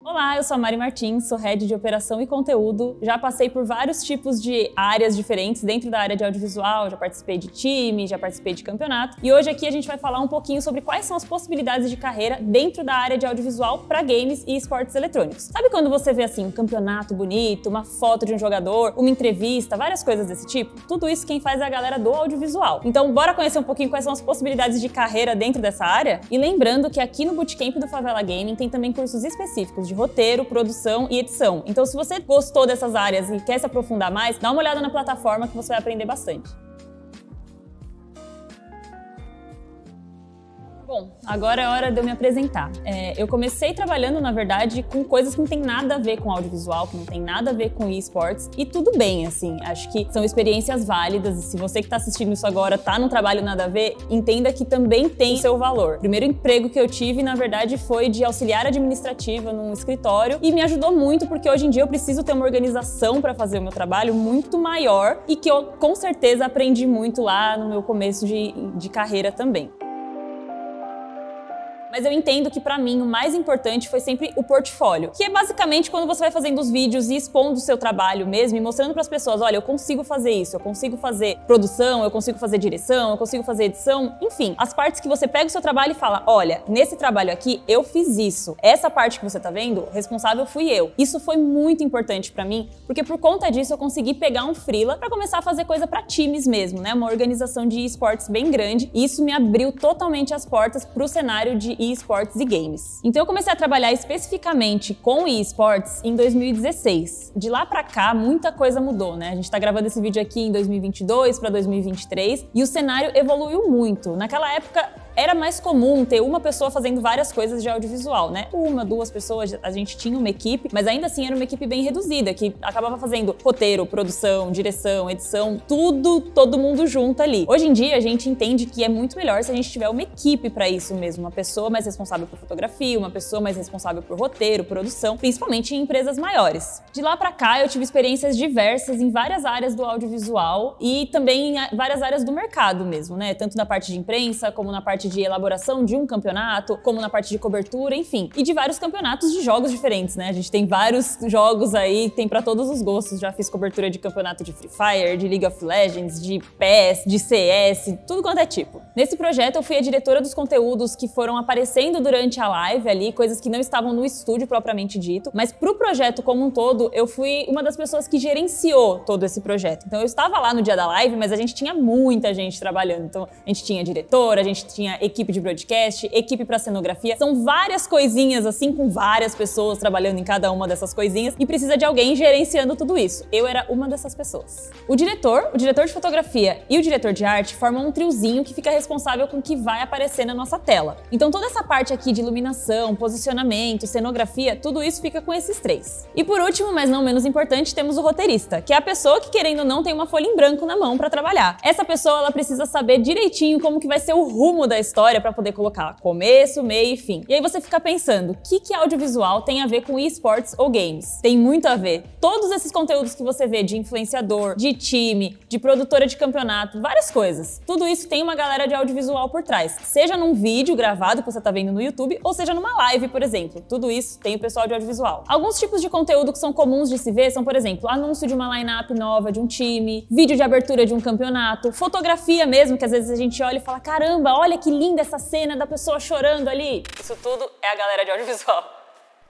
Olá, eu sou a Mari Martins, sou Head de Operação e Conteúdo. Já passei por vários tipos de áreas diferentes dentro da área de audiovisual, já participei de time, já participei de campeonato. E hoje aqui a gente vai falar um pouquinho sobre quais são as possibilidades de carreira dentro da área de audiovisual para games e esportes eletrônicos. Sabe quando você vê assim um campeonato bonito, uma foto de um jogador, uma entrevista, várias coisas desse tipo? Tudo isso quem faz é a galera do audiovisual. Então bora conhecer um pouquinho quais são as possibilidades de carreira dentro dessa área? E lembrando que aqui no Bootcamp do Favela Gaming tem também cursos específicos de roteiro, produção e edição. Então, se você gostou dessas áreas e quer se aprofundar mais, dá uma olhada na plataforma que você vai aprender bastante. Bom, agora é hora de eu me apresentar. Eu comecei trabalhando, na verdade, com coisas que não tem nada a ver com audiovisual, que não tem nada a ver com esportes, e tudo bem, assim. Acho que são experiências válidas, e se você que está assistindo isso agora tá num trabalho nada a ver, entenda que também tem o seu valor. O primeiro emprego que eu tive, na verdade, foi de auxiliar administrativa num escritório, e me ajudou muito, porque hoje em dia eu preciso ter uma organização para fazer o meu trabalho muito maior, e que eu, com certeza, aprendi muito lá no meu começo de carreira também. Mas eu entendo que pra mim o mais importante foi sempre o portfólio, que é basicamente quando você vai fazendo os vídeos e expondo o seu trabalho mesmo e mostrando pras pessoas, olha, eu consigo fazer isso, eu consigo fazer produção, eu consigo fazer direção, eu consigo fazer edição, enfim, as partes que você pega o seu trabalho e fala, olha, nesse trabalho aqui eu fiz isso, essa parte que você tá vendo, responsável fui eu. Isso foi muito importante pra mim, porque por conta disso eu consegui pegar um freela pra começar a fazer coisa pra times mesmo, né, uma organização de esportes bem grande, e isso me abriu totalmente as portas pro cenário de esportes e games. Então eu comecei a trabalhar especificamente com esportes em 2016. De lá pra cá, muita coisa mudou, né? A gente tá gravando esse vídeo aqui em 2022 para 2023 e o cenário evoluiu muito. Naquela época, era mais comum ter uma pessoa fazendo várias coisas de audiovisual, né? Uma, duas pessoas, a gente tinha uma equipe, mas ainda assim era uma equipe bem reduzida, que acabava fazendo roteiro, produção, direção, edição, tudo, todo mundo junto ali. Hoje em dia, a gente entende que é muito melhor se a gente tiver uma equipe para isso mesmo, uma pessoa mais responsável por fotografia, uma pessoa mais responsável por roteiro, produção, principalmente em empresas maiores. De lá pra cá, eu tive experiências diversas em várias áreas do audiovisual e também em várias áreas do mercado mesmo, né? Tanto na parte de imprensa, como na parte de elaboração de um campeonato, como na parte de cobertura, enfim. E de vários campeonatos de jogos diferentes, né? A gente tem vários jogos aí, tem pra todos os gostos. Já fiz cobertura de campeonato de Free Fire, de League of Legends, de PES, de CS, tudo quanto é tipo. Nesse projeto, eu fui a diretora dos conteúdos que foram aparecendo durante a live ali, coisas que não estavam no estúdio propriamente dito, mas pro projeto como um todo, eu fui uma das pessoas que gerenciou todo esse projeto. Então eu estava lá no dia da live, mas a gente tinha muita gente trabalhando. Então a gente tinha diretora, a gente tinha equipe de broadcast, equipe para cenografia, são várias coisinhas assim, com várias pessoas trabalhando em cada uma dessas coisinhas e precisa de alguém gerenciando tudo isso. Eu era uma dessas pessoas. O diretor de fotografia e o diretor de arte formam um triozinho que fica responsável com o que vai aparecer na nossa tela. Então toda essa parte aqui de iluminação, posicionamento, cenografia, tudo isso fica com esses três. E por último, mas não menos importante, temos o roteirista, que é a pessoa que, querendo ou não, tem uma folha em branco na mão para trabalhar. Essa pessoa, ela precisa saber direitinho como que vai ser o rumo da história para poder colocar começo, meio e fim. E aí você fica pensando, o que audiovisual tem a ver com esportes ou games? Tem muito a ver. Todos esses conteúdos que você vê de influenciador, de time, de produtora de campeonato, várias coisas. Tudo isso tem uma galera de audiovisual por trás. Seja num vídeo gravado que você tá vendo no YouTube, ou seja numa live, por exemplo. Tudo isso tem o pessoal de audiovisual. Alguns tipos de conteúdo que são comuns de se ver são, por exemplo, anúncio de uma line-up nova de um time, vídeo de abertura de um campeonato, fotografia mesmo, que às vezes a gente olha e fala, caramba, olha que linda essa cena da pessoa chorando ali. Isso tudo é a galera de audiovisual.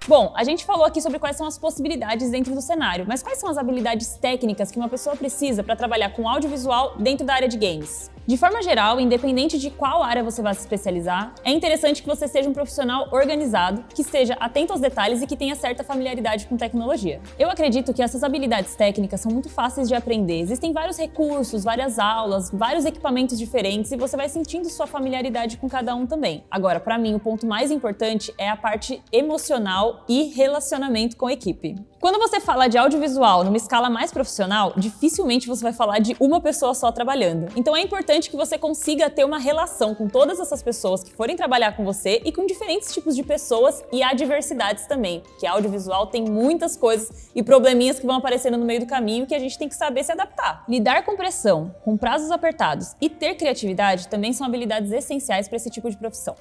Bom, a gente falou aqui sobre quais são as possibilidades dentro do cenário, mas quais são as habilidades técnicas que uma pessoa precisa para trabalhar com audiovisual dentro da área de games? De forma geral, independente de qual área você vai se especializar, é interessante que você seja um profissional organizado, que esteja atento aos detalhes e que tenha certa familiaridade com tecnologia. Eu acredito que essas habilidades técnicas são muito fáceis de aprender. Existem vários recursos, várias aulas, vários equipamentos diferentes e você vai sentindo sua familiaridade com cada um também. Agora, para mim, o ponto mais importante é a parte emocional e relacionamento com a equipe. Quando você fala de audiovisual numa escala mais profissional, dificilmente você vai falar de uma pessoa só trabalhando. Então é importante que você consiga ter uma relação com todas essas pessoas que forem trabalhar com você e com diferentes tipos de pessoas e adversidades também, porque audiovisual tem muitas coisas e probleminhas que vão aparecendo no meio do caminho que a gente tem que saber se adaptar. Lidar com pressão, com prazos apertados e ter criatividade também são habilidades essenciais para esse tipo de profissão.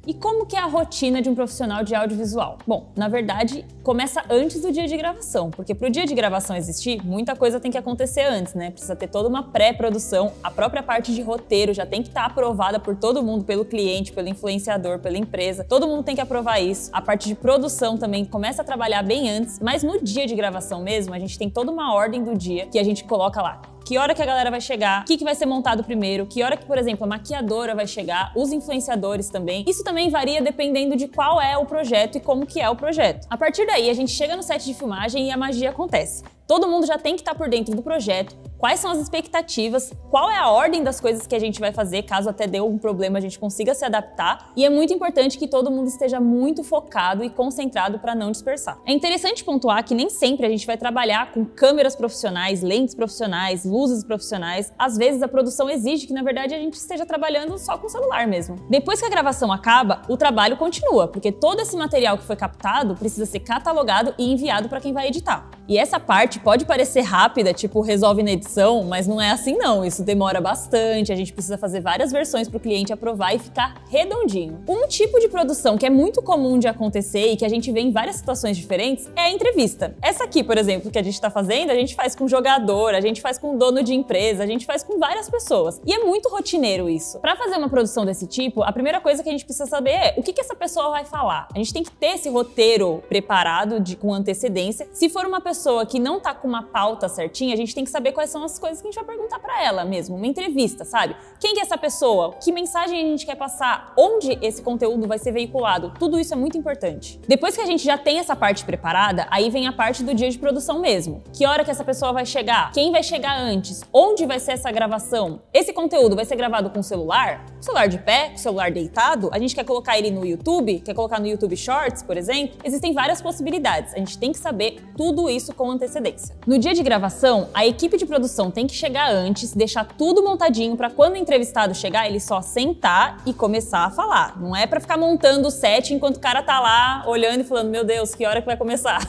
E como que é a rotina de um profissional de audiovisual? Bom, na verdade, começa antes do dia de gravação, porque para o dia de gravação existir, muita coisa tem que acontecer antes, né? Precisa ter toda uma pré-produção, a própria parte de roteiro já tem que estar aprovada por todo mundo, pelo cliente, pelo influenciador, pela empresa, todo mundo tem que aprovar isso. A parte de produção também começa a trabalhar bem antes, mas no dia de gravação mesmo, a gente tem toda uma ordem do dia que a gente coloca lá. Que hora que a galera vai chegar, o que vai ser montado primeiro, que hora que, por exemplo, a maquiadora vai chegar, os influenciadores também. Isso também varia dependendo de qual é o projeto e como que é o projeto. A partir daí, a gente chega no set de filmagem e a magia acontece. Todo mundo já tem que estar por dentro do projeto, quais são as expectativas, qual é a ordem das coisas que a gente vai fazer, caso até dê algum problema a gente consiga se adaptar. E é muito importante que todo mundo esteja muito focado e concentrado para não dispersar. É interessante pontuar que nem sempre a gente vai trabalhar com câmeras profissionais, lentes profissionais, luzes profissionais. Às vezes a produção exige que, na verdade, a gente esteja trabalhando só com o celular mesmo. Depois que a gravação acaba, o trabalho continua, porque todo esse material que foi captado precisa ser catalogado e enviado para quem vai editar. E essa parte pode parecer rápida, tipo resolve na edição, mas não é assim não, isso demora bastante, a gente precisa fazer várias versões para o cliente aprovar e ficar redondinho. Um tipo de produção que é muito comum de acontecer e que a gente vê em várias situações diferentes é a entrevista. Essa aqui, por exemplo, que a gente está fazendo, a gente faz com jogador, a gente faz com dono de empresa, a gente faz com várias pessoas. E é muito rotineiro isso. Para fazer uma produção desse tipo, a primeira coisa que a gente precisa saber é o que essa pessoa vai falar. A gente tem que ter esse roteiro preparado com antecedência. Se for uma pessoa que não tá com uma pauta certinha, a gente tem que saber quais são as coisas que a gente vai perguntar pra ela mesmo, uma entrevista, sabe? Quem que é essa pessoa? Que mensagem a gente quer passar? Onde esse conteúdo vai ser veiculado? Tudo isso é muito importante. Depois que a gente já tem essa parte preparada, aí vem a parte do dia de produção mesmo. Que hora que essa pessoa vai chegar? Quem vai chegar antes? Onde vai ser essa gravação? Esse conteúdo vai ser gravado com o celular? Com o celular de pé? Com o celular deitado? A gente quer colocar ele no YouTube? Quer colocar no YouTube Shorts, por exemplo? Existem várias possibilidades. A gente tem que saber tudo isso com antecedência. No dia de gravação, a equipe de produção tem que chegar antes, deixar tudo montadinho para quando o entrevistado chegar, ele só sentar e começar a falar. Não é para ficar montando o set enquanto o cara tá lá olhando e falando, meu Deus, que hora que vai começar?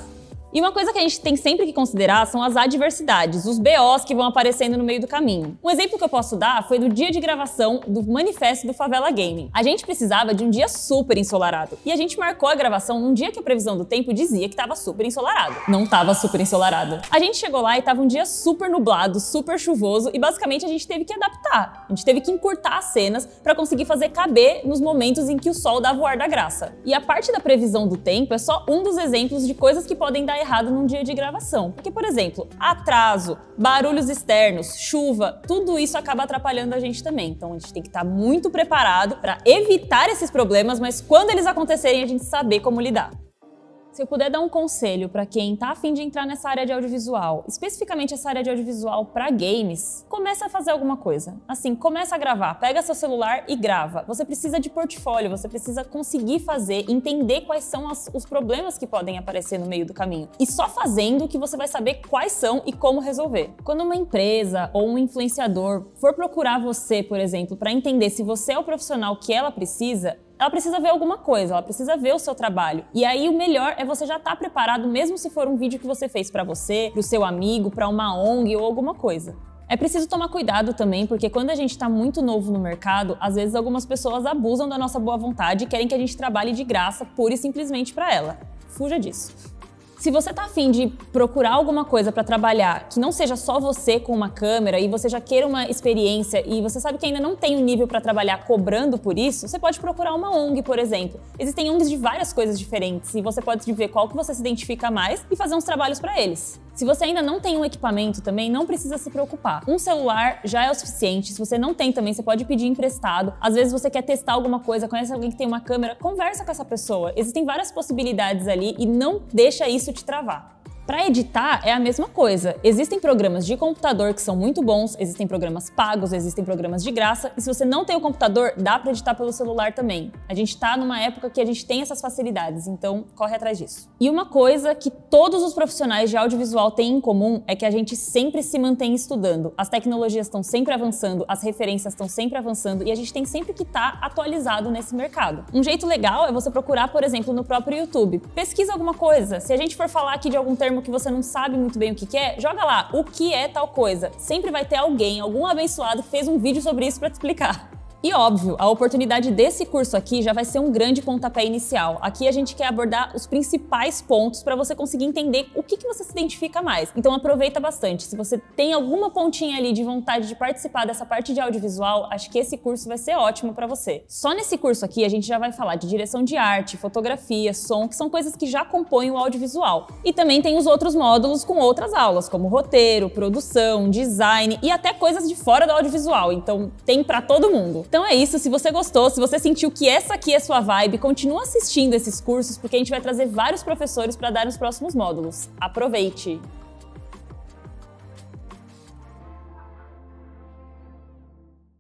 E uma coisa que a gente tem sempre que considerar são as adversidades, os BOs que vão aparecendo no meio do caminho. Um exemplo que eu posso dar foi do dia de gravação do manifesto do Favela Gaming. A gente precisava de um dia super ensolarado. E a gente marcou a gravação num dia que a previsão do tempo dizia que estava super ensolarado. Não estava super ensolarado. A gente chegou lá e estava um dia super nublado, super chuvoso e basicamente a gente teve que adaptar. A gente teve que encurtar as cenas para conseguir fazer caber nos momentos em que o sol dava o ar da graça. E a parte da previsão do tempo é só um dos exemplos de coisas que podem dar errado num dia de gravação. Porque, por exemplo, atraso, barulhos externos, chuva, tudo isso acaba atrapalhando a gente também. Então a gente tem que estar muito preparado para evitar esses problemas, mas quando eles acontecerem a gente saber como lidar. Se eu puder dar um conselho para quem tá a fim de entrar nessa área de audiovisual, especificamente essa área de audiovisual para games, começa a fazer alguma coisa. Assim, começa a gravar, pega seu celular e grava. Você precisa de portfólio, você precisa conseguir fazer, entender quais são os problemas que podem aparecer no meio do caminho. E só fazendo que você vai saber quais são e como resolver. Quando uma empresa ou um influenciador for procurar você, por exemplo, para entender se você é o profissional que ela precisa ver alguma coisa, ela precisa ver o seu trabalho. E aí o melhor é você já estar preparado, mesmo se for um vídeo que você fez para você, pro seu amigo, para uma ONG ou alguma coisa. É preciso tomar cuidado também, porque quando a gente está muito novo no mercado, às vezes algumas pessoas abusam da nossa boa vontade e querem que a gente trabalhe de graça, pura e simplesmente para ela. Fuja disso. Se você tá afim de procurar alguma coisa para trabalhar que não seja só você com uma câmera e você já queira uma experiência e você sabe que ainda não tem um nível para trabalhar cobrando por isso, você pode procurar uma ONG, por exemplo. Existem ONGs de várias coisas diferentes e você pode ver qual que você se identifica mais e fazer uns trabalhos para eles. Se você ainda não tem um equipamento também, não precisa se preocupar. Um celular já é o suficiente. Se você não tem também, você pode pedir emprestado. Às vezes você quer testar alguma coisa, conhece alguém que tem uma câmera, conversa com essa pessoa. Existem várias possibilidades ali e não deixa isso te travar. Para editar é a mesma coisa. Existem programas de computador que são muito bons, existem programas pagos, existem programas de graça, e se você não tem o computador, dá para editar pelo celular também. A gente tá numa época que a gente tem essas facilidades, então corre atrás disso. E uma coisa que todos os profissionais de audiovisual têm em comum é que a gente sempre se mantém estudando. As tecnologias estão sempre avançando, as referências estão sempre avançando e a gente tem sempre que estar atualizado nesse mercado. Um jeito legal é você procurar, por exemplo, no próprio YouTube. Pesquisa alguma coisa. Se a gente for falar aqui de algum termo que você não sabe muito bem o que é, joga lá, o que é tal coisa. Sempre vai ter alguém, algum abençoado que fez um vídeo sobre isso para te explicar. E óbvio, a oportunidade desse curso aqui já vai ser um grande pontapé inicial. Aqui a gente quer abordar os principais pontos para você conseguir entender o que você se identifica mais. Então aproveita bastante. Se você tem alguma pontinha ali de vontade de participar dessa parte de audiovisual, acho que esse curso vai ser ótimo para você. Só nesse curso aqui a gente já vai falar de direção de arte, fotografia, som, que são coisas que já compõem o audiovisual. E também tem os outros módulos com outras aulas, como roteiro, produção, design e até coisas de fora do audiovisual. Então tem para todo mundo. Então é isso, se você gostou, se você sentiu que essa aqui é sua vibe, continua assistindo esses cursos porque a gente vai trazer vários professores para dar nos próximos módulos. Aproveite!